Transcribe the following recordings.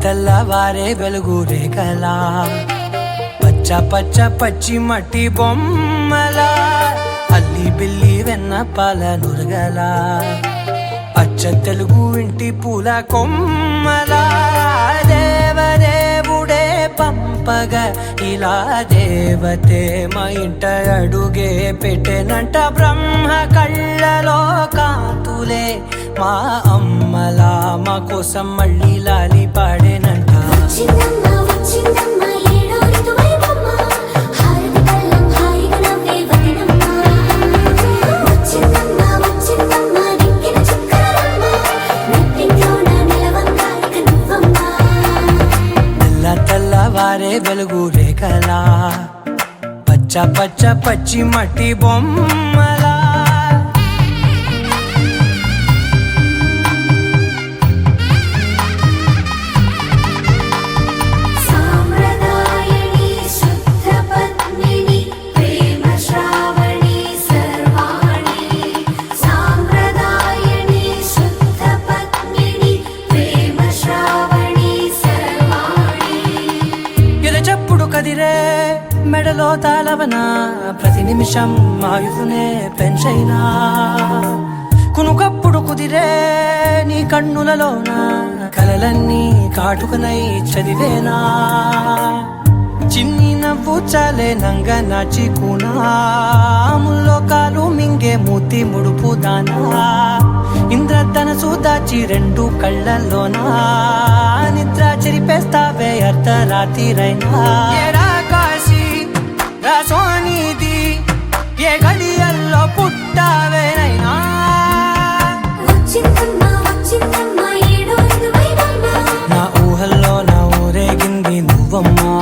తెల్లవారే వెలుగు రేఖలా పచ్చ పచ్చ పచ్చి మట్టి బొమ్మలా అల్లి బిల్లి వెన్న పాల నురగలా అచ్చ తెలుగు ఇంటి పూల కొమ్మలా దేవదేవుడే పంపగా ఇలా దేవతే మా ఇంట అడుగే పెట్టెనంట బ్రహ్మ కళ్ళలో కాంతులే మా అమ్మలా మా కోసం మళ్ళీ లాలి పాడేనంట తెల్లవారే వెలుగు రేఖలా పచ్చ పచ్చ పచ్చి మట్టి బొమ్మలా కదిరే మెడలో తాళవన ప్రతి నిమిషం ఆయుధునే పెంచైనా కునుకప్పుడు కుదిరే నీ కన్నులలోన కలలన్నీ కాటుకనై చదివేనా చిన్ని నవ్వు చాలే నంగ నాచి కూనాముల్లో కాలు మింగే మూతి ముడుపు దానా ఇంద్రధనసు దాచి రెండు కళ్ళల్లోనా నిద్ర చెరిపేస్తావే అర్ధరాత్రిరైనా ఏడా కాశీ రాసోనిది ఏ గడియల్లో పుట్టావేనైనా నా ఊహల్లో నా ఊరేగింది నువ్వమ్మా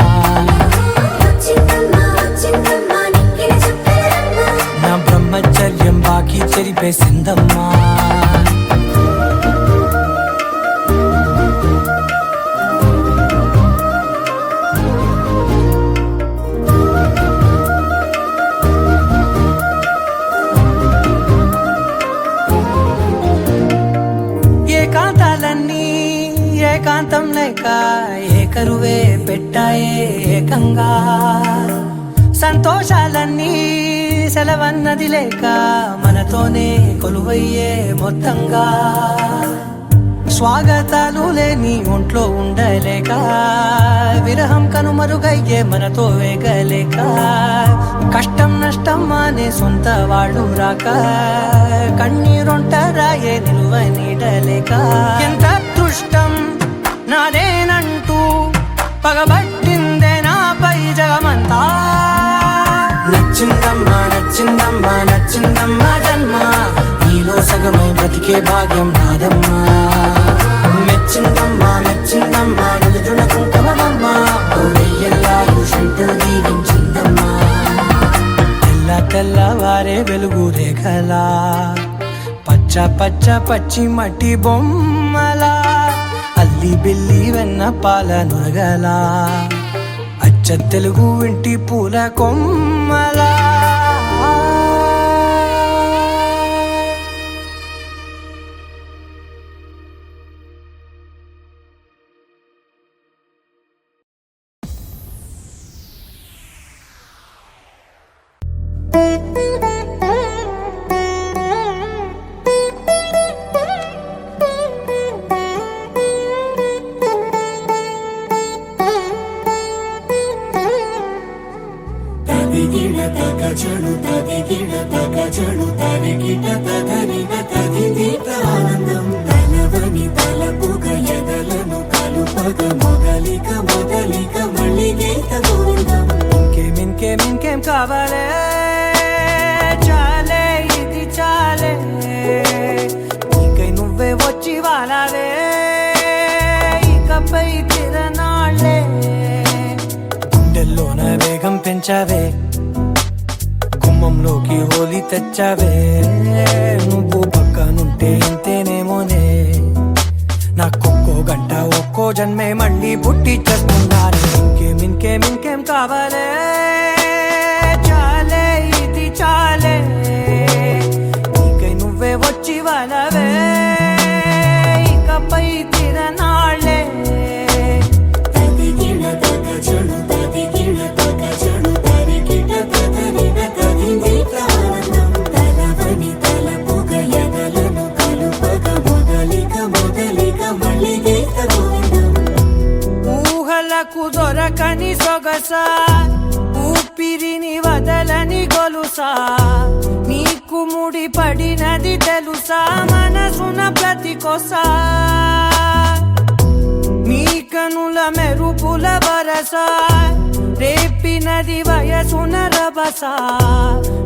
నా బ్రహ్మచర్యం బాకీ చెరిపేసిందమ్మా ఏకాంతం లేక ఏకరువే పెట్టాయే ఏకంగా సంతోషాలన్నీ సెలవన్నది లేక మనతోనే కొలువయ్యే మొత్తంగా స్వాగతాలు లేని ఒంట్లో ఉండలేక విరహం కనుమరుగయ్యే మనతో వేగలేక కష్టం నష్టం అనే సొంత వాళ్ళు రాక కన్నీరొంటరాయే నిలువ నీడలేక ఎంత అదృష్టం నాదేనంటూ పగబట్టిందే నాపై జగమంతా నచ్చిందమ్మా నచ్చిందమ్మా నచ్చిందమ్మా జన్మ నీలో సగమై బ్రతికే భాగ్యం నాదమ్మా మెచ్చిందమ్మా మెచ్చిందమ్మా నిలుదున కుంకుమమ్మా వెయ్యల్లా షంటు దీవించిందమ్మా తెల్లవారే వెలుగు రేఖలా పచ్చ పచ్చ పచ్చి మట్టి బొమ్మలా అల్లి బిల్లి వెన్న పాల నురగలా అచ్చ తెలుగు ఇంటి పూల కొమ్మలా ఇంకేం కావాలే చాలే ఇది చాలే నీకై నువ్వే వచ్చి వాలావే ఇకపై తిరనాళ్ళే గుండెల్లోన వేగం పెంచావే గుమ్మంలోకి హోలీ తెచ్చావే నువ్వు పక్కనుంటే ఇంతేనేమోనే నాకొక్కో గంట ఒక్కో జన్మే మళ్ళీ పుట్టి చేస్తున్నాను ఇంకేం కావాలే చాలే ఇది చాలే నీకై నువ్వే వచ్చి వాలవే ఇకపై తిరనాళ్ళే వరసా ఊపిరిని వదలని గొలుసా నీకు ముడి పడినది తెలుసా మనసున ప్రతి కొసా నీ కనుల మెరుపుల వరసా రేపినది వయసున రభసా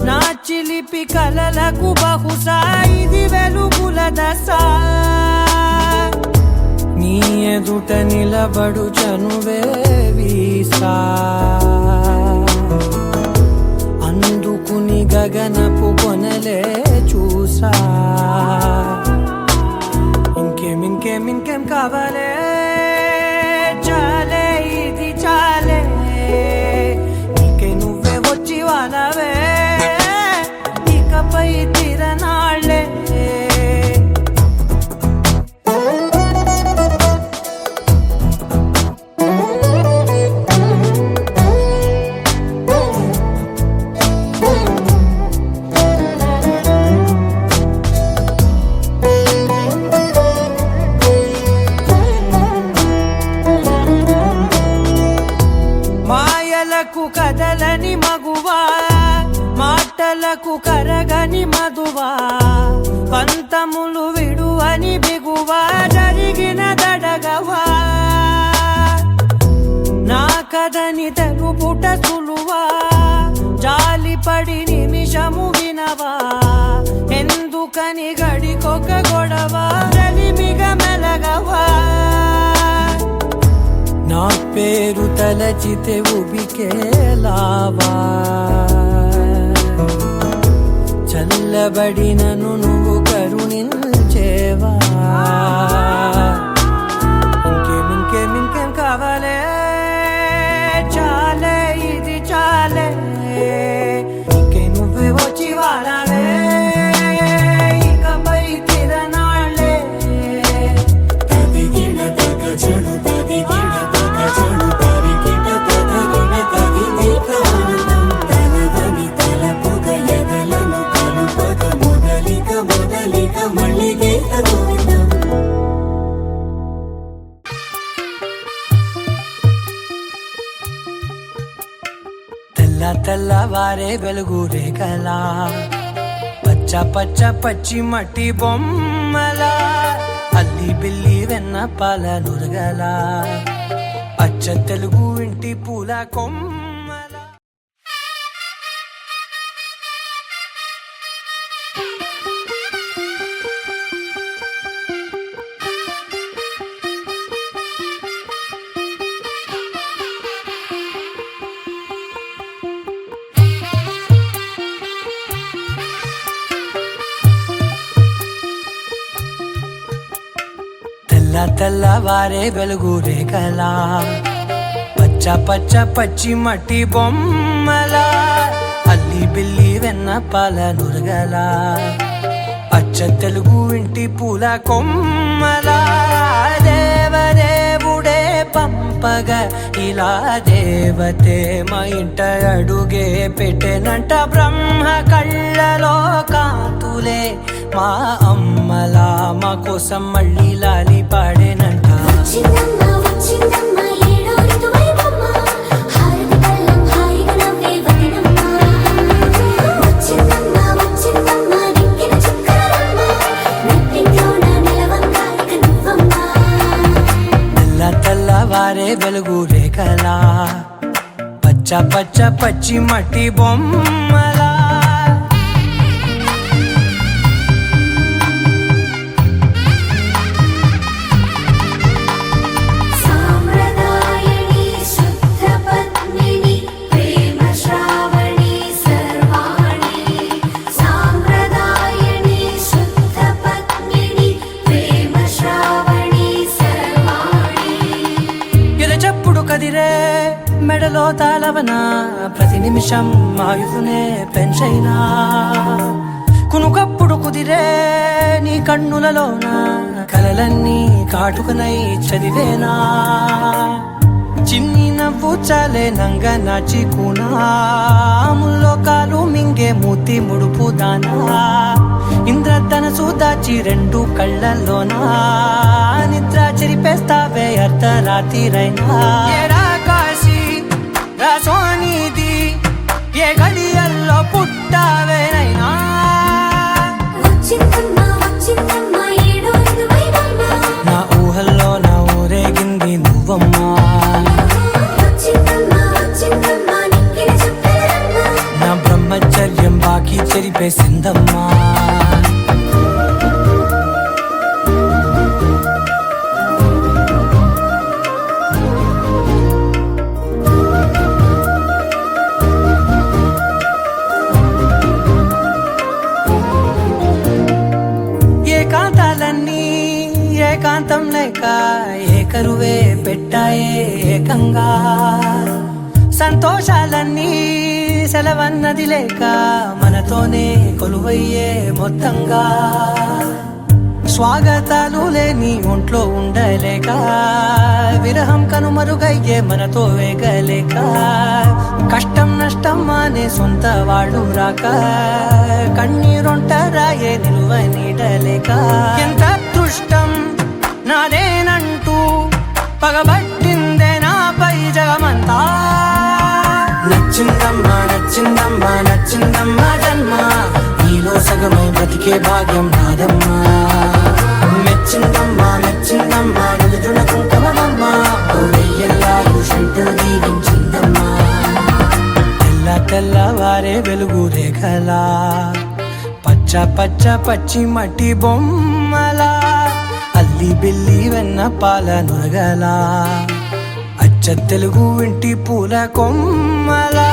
నా చిలిపి కలలకు బహుశా ఇది వెలుగుల దశ నీ ఎదుట నిలబడు చనువే వీసా అందుకుని గగనపు కొనలే చూసా ఇంకేం కావాలే చాలే ఇది చాలే నీకే నువ్వే వచ్చి వాళ్ళవే ఇకపై తిరనాళ్ళే కదలని మగువా మాటలకు కరగని మధువా పంతములు విడువని బిగువా జరిగిన దడగవా నా కదని తెలుపుట సులువా జాలిపడి నిమిషము వినవా ఎందుకని గడికొక గొడవ రలిమిగ మెలగవా నా పేరు తలచితే ఉబికేలావా చల్లబడినను నువ్వు కరుణించేవా ఇంకేం కావాలే చాలే ఇది చాలే ఇంకే నువ్వే వచ్చి వాడాలే ఇకపై తిరనాళ్ళే తదిగిన తగ చెడు తదిగిన తెల్లవారే వెలుగు రేఖలా పచ్చ పచ్చ పచ్చి మట్టి బొమ్మలా అల్లి బిల్లి వెన్న పాల నురగలా అచ్చ తెలుగు ఇంటి పూల కొమ్మలా తెల్లవారే వెలుగు రేఖలా పచ్చ పచ్చ పచ్చి మట్టి బొమ్మలా అల్లి బిల్లి వెన్న పాల నురగలా అచ్చ తెలుగు ఇంటి పూల కొమ్మలా దేవదేవుడే పంపగా ఇలా దేవతే మా ఇంట అడుగే పెట్టెనంట బ్రహ్మ కళ్ళలో కాంతులే మా అమ్మలా మా కోసం మళ్ళీ లాలి పాడేనంట తెల్లవారే వెలుగు రేఖలా పచ్చ పచ్చ పచ్చి మట్టి బొమ్మలా కదిరే మెడలో తాళవన ప్రతి నిమిషం ఆయుధునే పెంచైనా కునుకప్పుడు కుదిరే నీ కన్నులలోన కలలన్నీ కాటుకనై చదివేనా చిన్ని నవ్వు చాలే నంగ నాచి కూనాముల్లో కాలు మింగే మూతి ముడుపు దానా ఇంద్రధనసు దాచి రెండు కళ్ళల్లోనా నిద్ర చెరిపేస్తావే అర్ధరాత్రిరైనా కాశీ రసోనిది ఏ గడియల్లో పుట్టావేనైనా నా ఊహల్లో నా ఊరేగింది నువ్వమ్మా నా బ్రహ్మచర్యం బాకీ చెరిపేసిందమ్మా ఏకాంతాలన్నీ ఏకాంతం లేక ఏకరువే పెట్టాయే ఏకంగా సంతోషాలన్నీ సెలవన్నది లేక మనతోనే కొలువయ్యే మొత్తంగా స్వాగతాలు లేని ఒంట్లో ఉండలేక విరహం కనుమరుగయ్యే మనతో వేగలేక కష్టం నష్టం అనే సొంత వాళ్ళు రాక కన్నీరొంటరాయే నిలువ నీడలేక ఎంత అదృష్టం నాదేనంటూ పగబట్టిందే నాపై జగమంతా నచ్చిందమ్మా నచ్చిందమ్మా నచ్చిందమ్మా జన్మ నీలో సగమై బ్రతికే భాగ్యం నాదమ్మా మెచ్చిందమ్మా మెచ్చిందమ్మా నుదుటిన కుంకుమమ్మా వెయ్యల్లాలు శంకరు దీవించిందమ్మా తెల్ల తెల్లవారే వెలుగు రేఖలా పచ్చ పచ్చ పచ్చి మట్టి బొమ్మలా అల్లి బిల్లి వెన్న పాల నురగలా అచ్చ తెలుగు ఇంటి పూల కొమ్మలా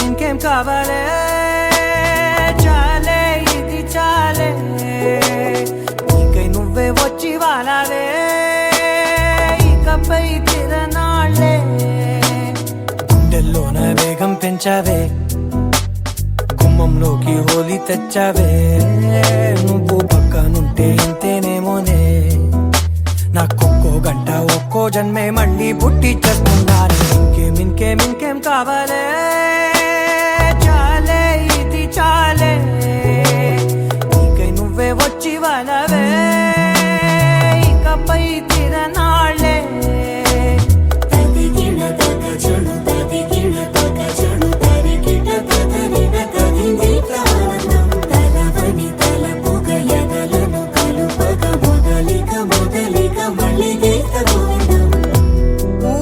ఇంకేం కావాలే చాలే ఇది చాలే నీకై నువ్వే వచ్చి వాలావే ఇకపై తిరనాళ్ళే గుండెల్లోన వేగం పెంచావే గుమ్మంలోకి హోలీ తెచ్చావే నువ్వు పక్కనుంటే ఇంతేనేమోనే నాకొక్కో గంట ఒక్కో జన్మే మళ్ళీ పుట్టి చేస్తున్నాను ఇంకేం కావాలే చాలే ఇది చాలే నీకై నువ్వే వచ్చి వాలవే ఇకపై తిరనాళ్ళే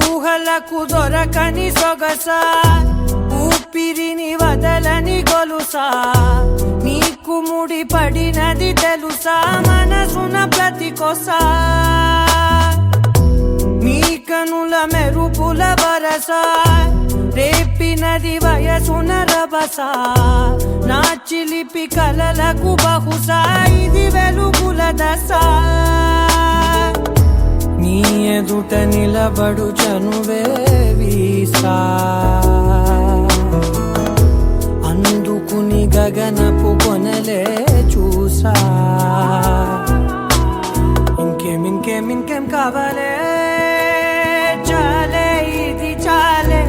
ఊహలకు దొరకని సొగసా ఊపిరిని వదలని గొలుసా నీకు ముడి పడినది తెలుసా మనసున ప్రతి కొసా నీ కనుల మెరుపుల వరసా రేపినది వయసున రభసా నా చిలిపి కలలకు బహుశా ఇది వెలుగుల దశ నీ ఎదుట నిలబడు చనువే వీసా అందుకుని గగనపు కొనలే చూసా ఇంకేం కావాలే చాలే ఇది చాలే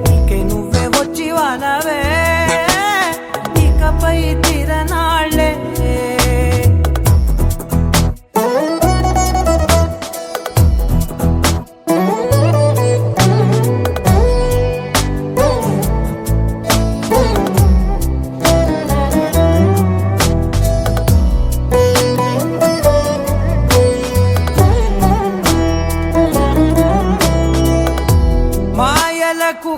నీకై నువ్వే వచ్చి వాలవే ఇకపై తిరనాళ్ళే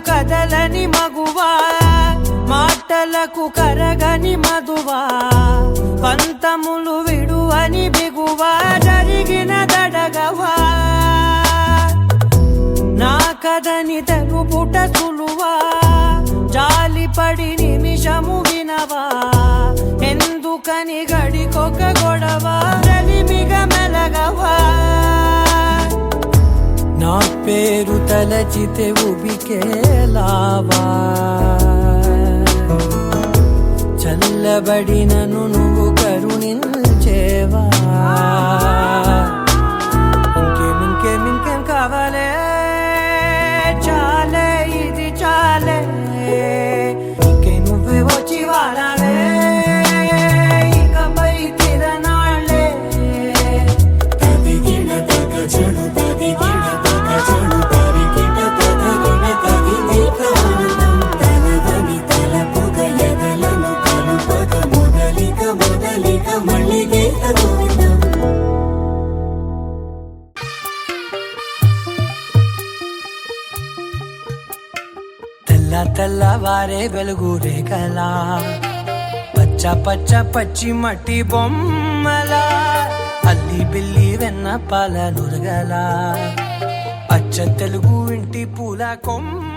కదలని మగువా మాటలకు కరగని మధువా పంతములు విడువని బిగువా జరిగిన దడగవా నా కదని తెలుపుట సులువా నిజము వినవా ఎందుకని గడికొక గొడవ రవిమిగ మెలగవా నా పేరు తలచితే ఉబికేలావా చల్లబడినను నువ్వు కరుణించేవా ఇంకేం కావాలే చాలే ఇది చాలే ఇంకే నువ్వే వచ్చి వాడాలే ఇకపై తిరనాళ్ళే తదిగిన తగ చెడు తదిగిన తగ చెడు తరిగిన తదగిన తదిగిక ఆనందం తలదని తలపుగ ఎదలను కలుపగ మొదలిక మళ్ళీ గోవిందం తెల్లవారే వెలుగు రేఖలా పచ్చ పచ్చ పచ్చి మట్టి బొమ్మలా అల్లి బిల్లి వెన్న పాల నురగలా అచ్చ తెలుగు ఇంటి పూల కొమ్మల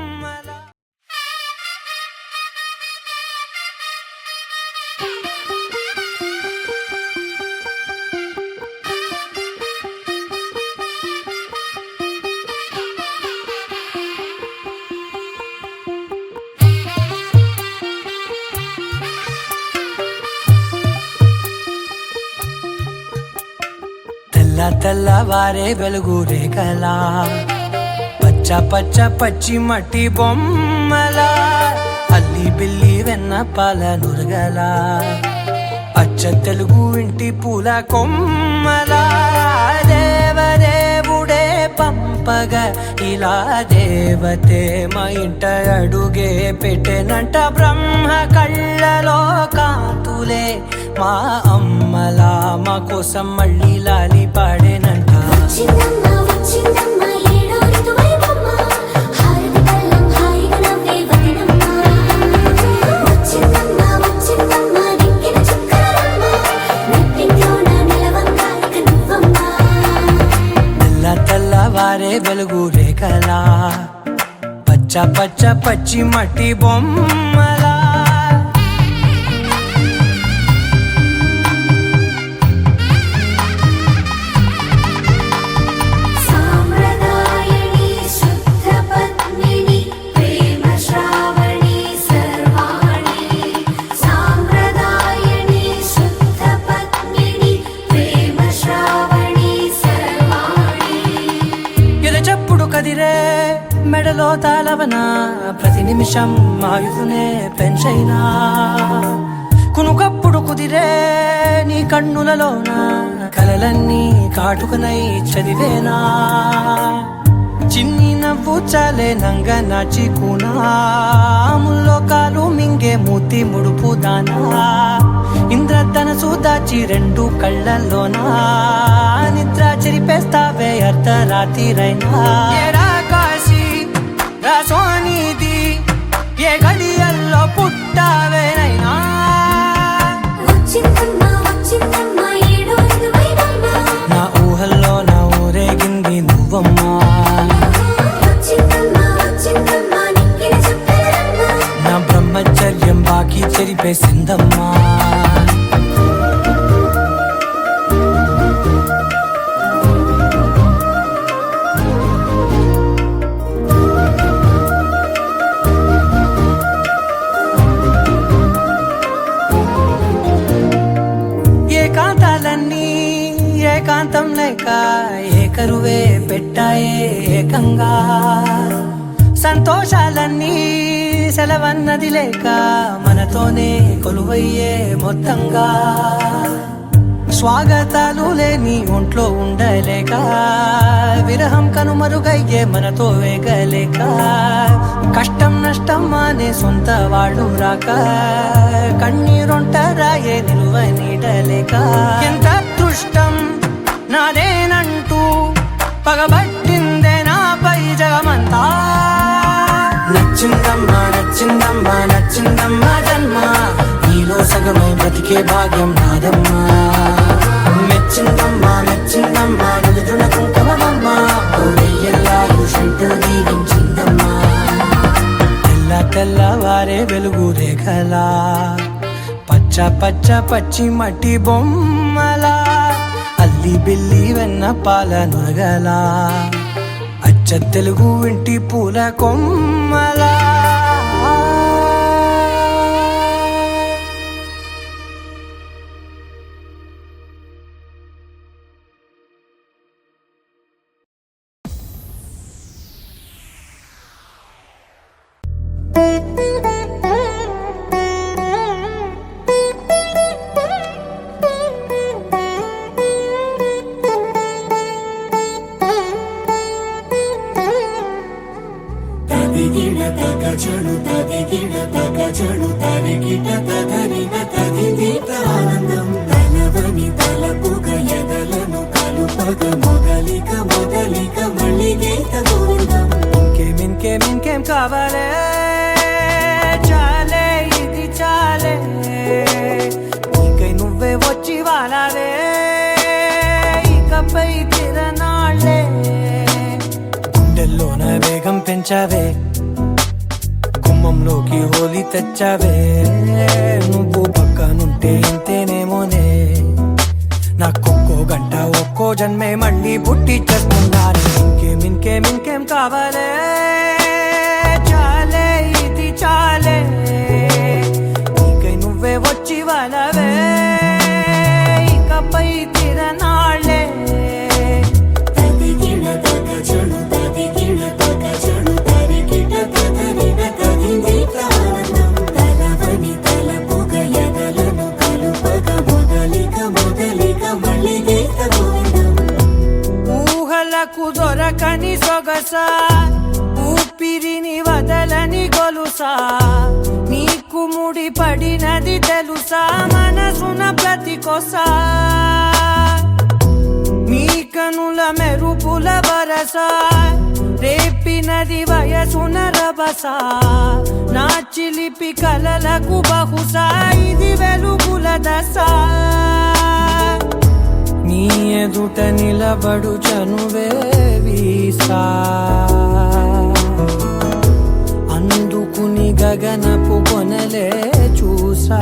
తెల్లవారే వెలుగు రేఖలా పచ్చ పచ్చ పచ్చి మట్టి బొమ్మలా అల్లి బిల్లి వెన్న పాల నురగలా అచ్చ తెలుగు ఇంటి పూల కొమ్మలా దేవదేవుడే పంపగా ఇలా దేవతే మా ఇంట అడుగే పెట్టెనంట బ్రహ్మ కళ్ళలో కాంతులే మా అమ్మలా మా కోసం మళ్ళీ లాలి పాడేనంట తెల్లవారే వెలుగు రేఖలా పచ్చ పచ్చ పచ్చి మట్టి బొమ్మలా కదిరే మెడలో తాళవన ప్రతి నిమిషం ఆయుధునే పెంచైనా కునుకప్పుడు కుదిరే నీ కన్నులలోన కలలన్నీ కాటుకనై చదివేనా చిన్ని నవ్వు చాలే నంగ నాచి కూనాముల్లో కాలు మింగే మూతి ముడుపు దానా ఇంద్రధనసు దాచి రెండు కళ్ళల్లోనా నిద్ర చెరిపేస్తావే అర్ధరాత్రిరైనా కాశీ రాసోనిది ఏ గడియల్లో పుట్టావేనైనా నా ఊహల్లో నా ఊరేగింది నువ్వమ్మా నా బ్రహ్మచర్యం బాకీ చెరిపేసిందమ్మా ఏకాంతం లేక ఏకరువే పెట్టాయే ఏకంగా సంతోషాలన్నీ సెలవన్నది లేక మనతోనే కొలువయ్యే మొత్తంగా స్వాగతాలు లేని ఒంట్లో ఉండలేక విరహం కనుమరుగయ్యే మనతో వేగలేక కష్టం నష్టం అనే సొంత వాళ్ళు రాక కన్నీరొంటరాయే నిలువ నీడలేక ఎంత అదృష్టం నాదేనంటూ పగబట్టిందే నాపై జగమంతా నచ్చిందమ్మా నచ్చిందమ్మా నచ్చిందమ్మా జన్మ నీలో సగమై బ్రతికే భాగ్యం నాదమ్మా మెచ్చిందమ్మా మెచ్చిందమ్మా నిలుదున కుంకుమమ్మా ఓ వెయ్యల్లా షంటు దీవించిందమ్మా తెల్లవారే వెలుగు రేఖలా పచ్చ పచ్చ పచ్చి మట్టి బొమ్మలా అల్లి బిల్లి వెన్న పాల నురగలా అచ్చ తెలుగు ఇంటి పూల కొమ్మలా ఇంకేం కావాలే చాలే ఇది చాలే నీకై నువ్వే వచ్చి వాలావే ఇకపై తిరనాళ్ళే గుండెల్లోన వేగం పెంచావే గుమ్మంలోకి హోలీ తెచ్చావే నువ్వు పక్కనుంటే ఇంతేనేమోనే నాకొక్కో గంట ఒక్కో జన్మే మళ్ళీ పుట్టి చేస్తున్నాను ఇంకేం కావాలే చాలే ఇది చాలే నీకై నువ్వే వచ్చి వాళ్ళవే ఇకపై తిరనాళ్ళే ఊహలకు దొరకని సొగసా ఊపిరిని వదలని గొలుసా నీకు ముడి పడినది తెలుసా మనసున ప్రతి కొసా నీ కనుల మెరుపుల వరసా రేపినది వయసున రభసా నా చిలిపి కలలకు బహుశా ఇది వెలుగుల దశ నీ ఎదుట నిలబడు చనువే వీసా అందుకుని గగనపు కొనలే చూసా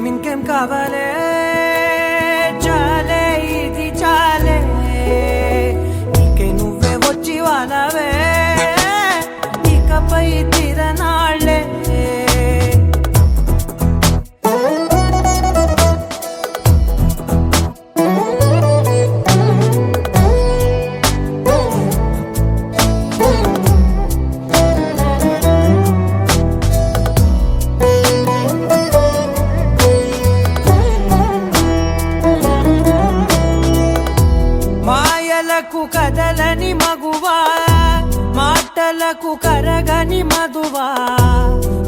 ఇంకేం కావాలే చాలే ఇది చాలే నీకై నువ్వే వచ్చి వానవే ఇకపై తిరనాళ్ళే కదలని మగువా మాటలకు కరగని మధువా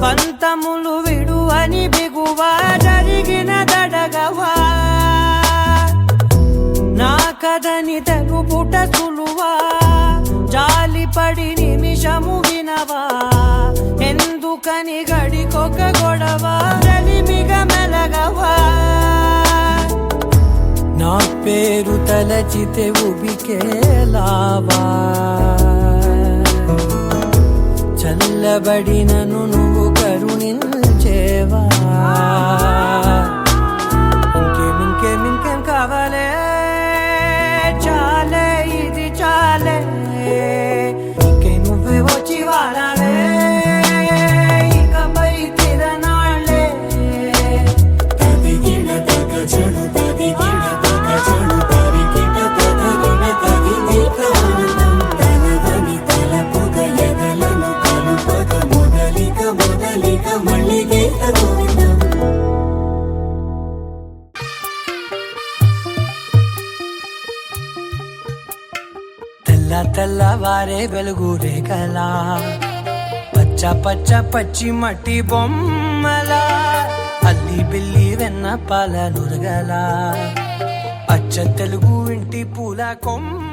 పంతములు విడువని బిగువా జరిగిన దడగవా నా కదని తెలుపుట సులువా జాలిపడి నిమిషము వినవా ఎందుకని గడికొక గొడవ రలిమిగ మెలగవా నా పేరు తలచితే ఉబికేలావా చల్లబడినను నువ్వు కరుణించేవా ఇంకేం కావాలే చాలే ఇది చాలే నీకై నువ్వే వచ్చి వాడాలే ఇకపై తిరనాళ్ళే తెల్లవారే వెలుగు రేఖలా పచ్చ పచ్చ పచ్చి మట్టి బొమ్మలా అల్లి బిల్లి వెన్న పాల నురగలా అచ్చ తెలుగు ఇంటి పూల కొమ్మలా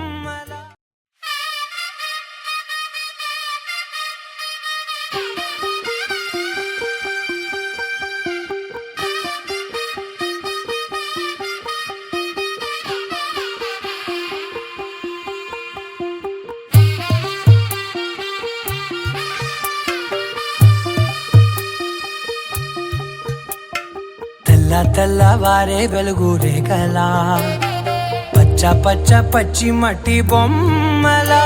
తెల్లవారే వెలుగు రేఖలా పచ్చ పచ్చ పచ్చి మట్టి బొమ్మలా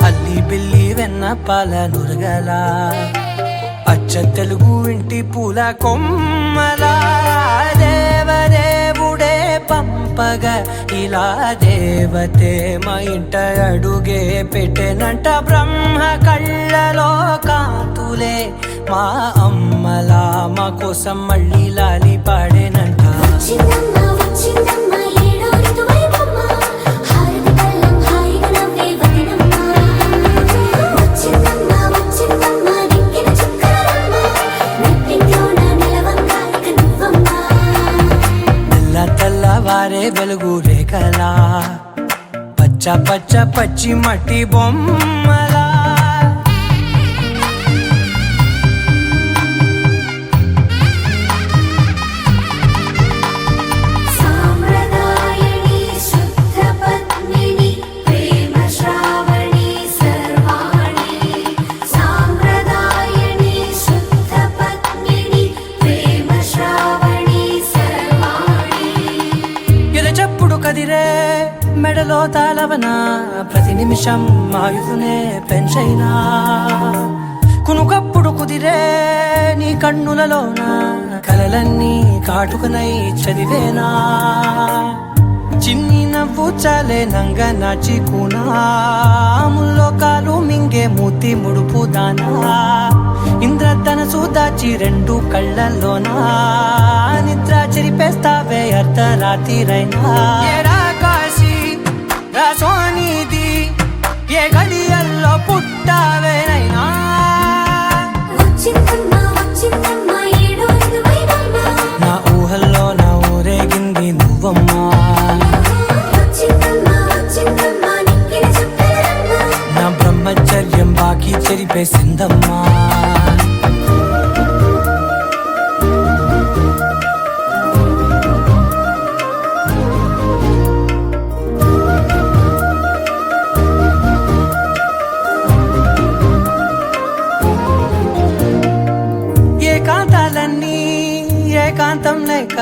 అల్లి బిల్లి వెన్న పాల నురగలా అచ్చ తెలుగు ఇంటి పూల కొమ్మలా దేవదేవుడే పంపగా ఇలా దేవతే మా ఇంట అడుగే పెట్టెనంట బ్రహ్మ కళ్ళలో కాంతులే మా అమ్మలా మా కోసం మళ్ళీ లాలి పాడేనంట తెల్లవారే వెలుగు రేఖలా పచ్చ పచ్చ పచ్చి మట్టి బొమ్మలా కదిరే మెడలో తాళవన ప్రతి నిమిషం ఆయుధునే పెంచైనా కునుకప్పుడు కుదిరే నీ కన్నులలోన కలలన్నీ కాటుకనై చదివేనా చిన్ని నవ్వు చాలే నంగ నాచి కూనాముల్లో కాలు మింగే మూతి ముడుపు దానా ఇంద్రధనసు దాచి రెండు కళ్ళల్లోనా నిద్ర చెరిపేస్తావే అర్ధరాత్రిరైనా కాశీ రాసోనిది ఏ గడియల్లో పుట్టావేనైనా నా ఊహల్లో నా ఊరేగింది నువ్వమ్మా నా బ్రహ్మచర్యం బాకీ చెరిపేసిందమ్మా ఏకాంతం లేక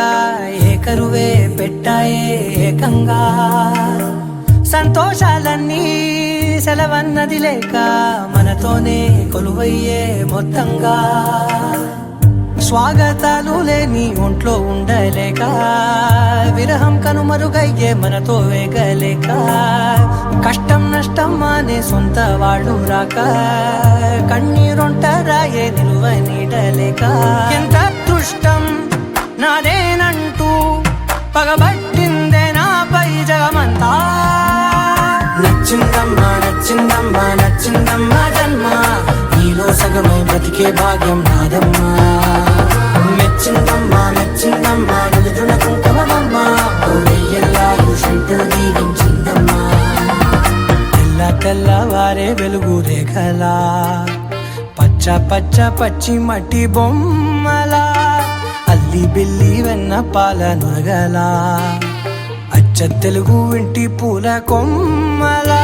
ఏకరువే పెట్టాయే ఏకంగా సంతోషాలన్నీ సెలవన్నది లేక మనతోనే కొలువయ్యే మొత్తంగా స్వాగతాలు లేని ఒంట్లో ఉండలేక విరహం కనుమరుగయ్యే మనతో వేగలేక కష్టం నష్టం అనే సొంత వాళ్ళు రాక కన్నీరొంటరాయే నిలువ నీడలేక ఎంత అదృష్టం నాదేనంటూ పగబట్టిందే నాపై జగమంతా నచ్చిందమ్మా నచ్చిందమ్మా నచ్చిందమ్మా జన్మ నీలో సగమై బ్రతికే భాగ్యం నాదమ్మా మెచ్చిందమ్మా మెచ్చిందమ్మా నిలుదున కుంకుమమ్మా వెయ్యల్లాలు శంకరు దీవించిందమ్మా తెల్లవారే వెలుగు రేఖలా పచ్చ పచ్చ పచ్చి మట్టి బొమ్మలా అల్లి బిల్లి వెన్న పాల నురగలా అచ్చ తెలుగు ఇంటి పూల కొమ్మలా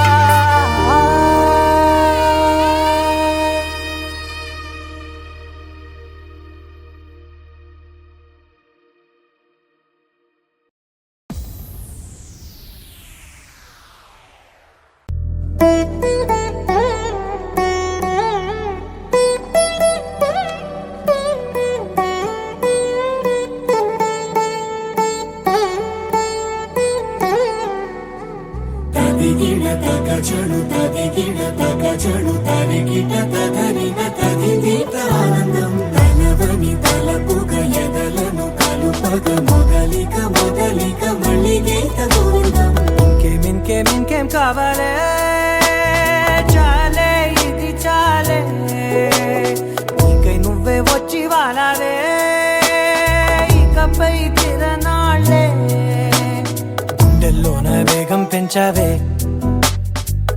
ఇంకేం కావాలే చాలే ఇది చాలే ఇంకై నువ్వే వచ్చి వాలావే ఇకపై తిరనాళ్ళే గుండెల్లోన వేగం పెంచావే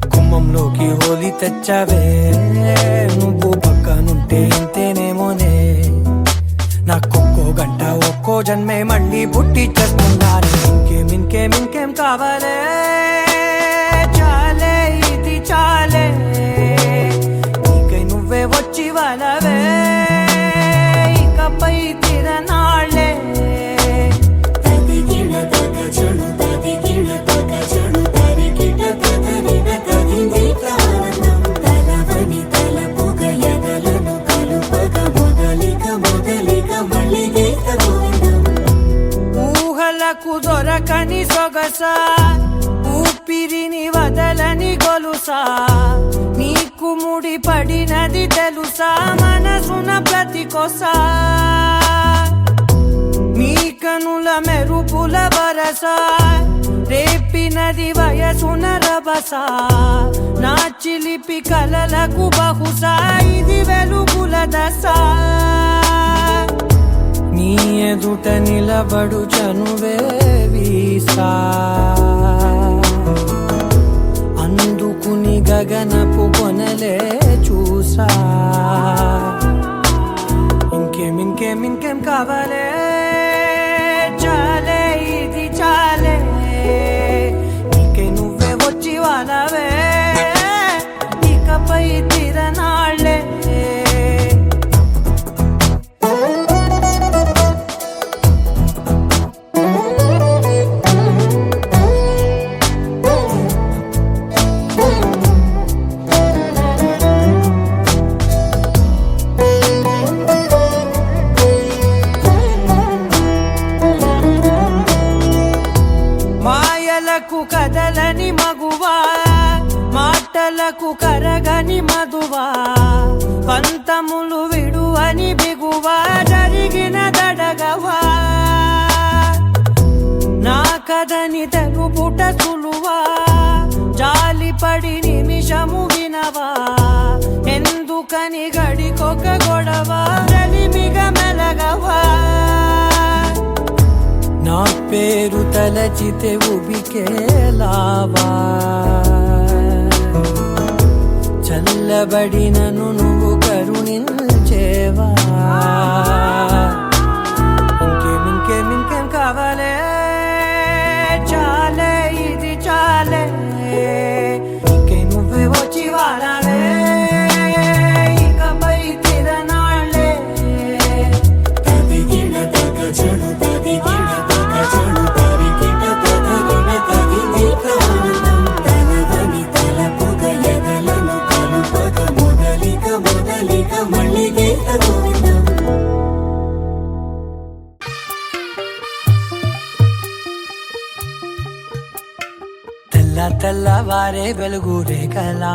గుమ్మంలోకి హోలీ తెచ్చావే నువ్వు పక్కనుంటే ఇంతేనేమోనే నాకొక్కో గంట ఒక్కో జన్మే మళ్ళీ పుట్టి చేస్తున్నాను ఇంకేం కావాలే చాలే ఇది చాలే ఇంకై నువ్వే వచ్చి వాలవే ఇకపై తిరనాళ్ళే మొదలిక మళ్ళీ గీత గోవిందం. ఊహలకు దొరకని సొగస ఊపిరిని వదలని గొలుసా నీకు ముడి పడినది తెలుసా మనసున ప్రతి కొసా నీ కనుల మెరుపుల వరస రేపినది వయసున రభస నా చిలిపి కలలకు బహుశా ఇది వెలుగుల దశ నీ ఎదుట నిలబడు చనువే వీసా అందుకుని గగనపు కొనలే చూసా ఇంకేం కావాలే చాలే ఇది చాలే నీకే నువ్వే వచ్చి వాళ్ళవే ఇకపై తిరనాళ్ళే మాయలకు కదలని మగువా మాటలకు కరగని మధువా పంతములు విడువని బిగువా జరిగిన దడగవా నా కదని తెలుపుట సులువా జాలిపడి నిమిషము వినవా ఎందుకని గడికొక గొడవ రలిమిగ మెలగవా నా పేరు తలచితే ఉబికేలావా చల్లబడినను నువ్వు కరుణించేవా ఇంకేం కావాలే చాలే ఇది చాలే ఇంకే నువ్వే వచ్చి వాడాలే ఇకపై తిరనాళ్ళే తదిగిన తగ చెడు తదిగిన తగ చెడు తరిగిన తదగిన తదిగిక ఆనందం. తనదని తలపుగ ఎదలను కలుపగ మొదలిక మళ్ళీ గీత గోవిందం. తెల్లవారే వెలుగు రేఖలా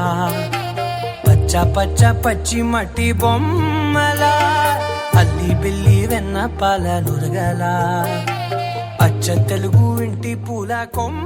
పచ్చ పచ్చి మట్టి బొమ్మలా అల్లి బిల్లి వెన్న పాల నురగలా అచ్చ తెలుగు ఇంటి పూల కొమ్మ